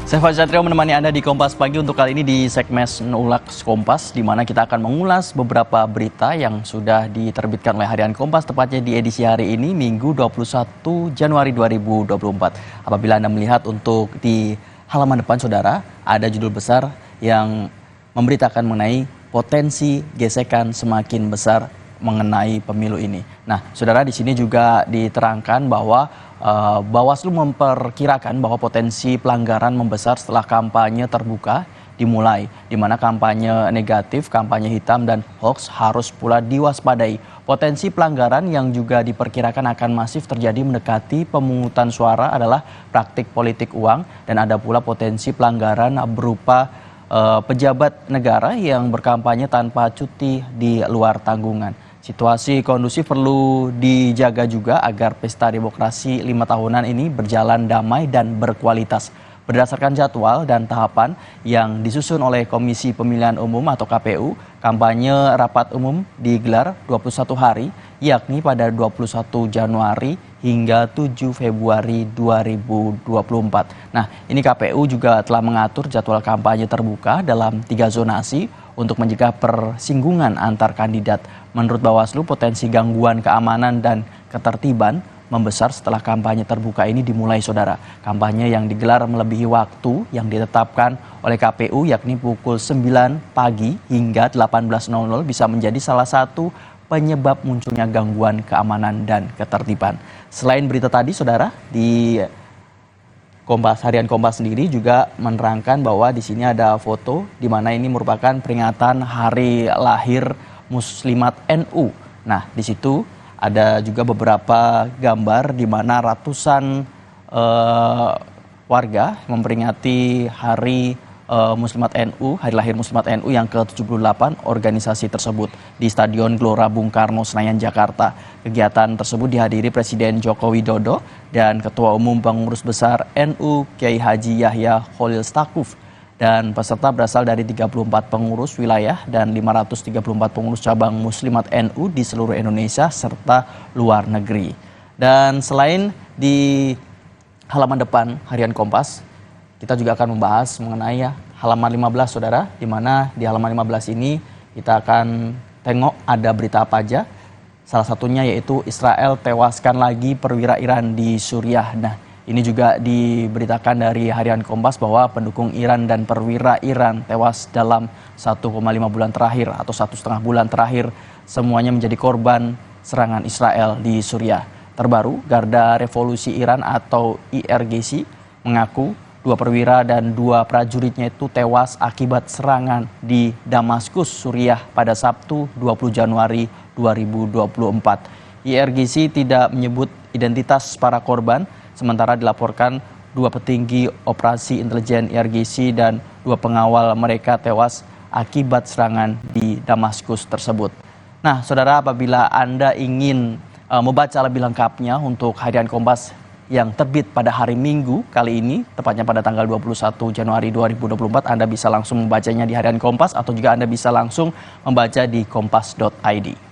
Saya Fajar Satrio menemani Anda di Kompas Pagi untuk kali ini di segmen Ulaks Kompas, di mana kita akan mengulas beberapa berita yang sudah diterbitkan oleh Harian Kompas, tepatnya di edisi hari ini, Minggu 21 Januari 2024. Apabila Anda melihat untuk di halaman depan, saudara, ada judul besar yang memberitakan mengenai potensi gesekan semakin besar mengenai pemilu ini. Nah, saudara, di sini juga diterangkan bahwa Bawaslu memperkirakan bahwa potensi pelanggaran membesar setelah kampanye terbuka dimulai, di mana kampanye negatif, kampanye hitam, dan hoax harus pula diwaspadai. Potensi pelanggaran yang juga diperkirakan akan masif terjadi mendekati pemungutan suara adalah praktik politik uang, dan ada pula potensi pelanggaran berupa pejabat negara yang berkampanye tanpa cuti di luar tanggungan. Situasi kondusif perlu dijaga juga agar pesta demokrasi 5 tahunan ini berjalan damai dan berkualitas. Berdasarkan jadwal dan tahapan yang disusun oleh Komisi Pemilihan Umum atau KPU, kampanye rapat umum digelar 21 hari, yakni pada 21 Januari hingga 7 Februari 2024. Nah, ini KPU juga telah mengatur jadwal kampanye terbuka dalam 3 zonasi untuk mencegah persinggungan antar kandidat. Menurut Bawaslu, potensi gangguan keamanan dan ketertiban membesar setelah kampanye terbuka ini dimulai, saudara. Kampanye yang digelar melebihi waktu yang ditetapkan oleh KPU, yakni pukul 9 pagi hingga 18.00, bisa menjadi salah satu penyebab munculnya gangguan keamanan dan ketertiban. Selain berita tadi, saudara, di Harian Kompas sendiri juga menerangkan bahwa di sini ada foto di mana ini merupakan peringatan hari lahir Muslimat NU. Nah, di situ ada juga beberapa gambar di mana ratusan warga memperingati hari Muslimat NU, hari lahir Muslimat NU yang ke-78 organisasi tersebut di Stadion Gelora Bung Karno, Senayan, Jakarta. Kegiatan tersebut dihadiri Presiden Joko Widodo dan Ketua Umum Pengurus Besar NU Kiai Haji Yahya Khalil Stakuf. Dan peserta berasal dari 34 pengurus wilayah dan 534 pengurus cabang Muslimat NU di seluruh Indonesia serta luar negeri. Dan selain di halaman depan Harian Kompas, kita juga akan membahas mengenai halaman 15, saudara, di mana di halaman 15 ini kita akan tengok ada berita apa aja. Salah satunya yaitu Israel tewaskan lagi perwira Iran di Suriah. Nah, ini juga diberitakan dari Harian Kompas bahwa pendukung Iran dan perwira Iran tewas dalam 1,5 bulan terakhir atau 1,5 bulan terakhir, semuanya menjadi korban serangan Israel di Suriah. Terbaru, Garda Revolusi Iran atau IRGC mengaku 2 perwira dan 2 prajuritnya itu tewas akibat serangan di Damaskus, Suriah pada Sabtu 20 Januari 2024. IRGC tidak menyebut identitas para korban, sementara dilaporkan 2 petinggi operasi intelijen IRGC dan 2 pengawal mereka tewas akibat serangan di Damaskus tersebut. Nah, saudara, apabila Anda ingin membaca lebih lengkapnya untuk Harian Kompas yang terbit pada hari Minggu kali ini, tepatnya pada tanggal 21 Januari 2024, Anda bisa langsung membacanya di Harian Kompas atau juga Anda bisa langsung membaca di kompas.id.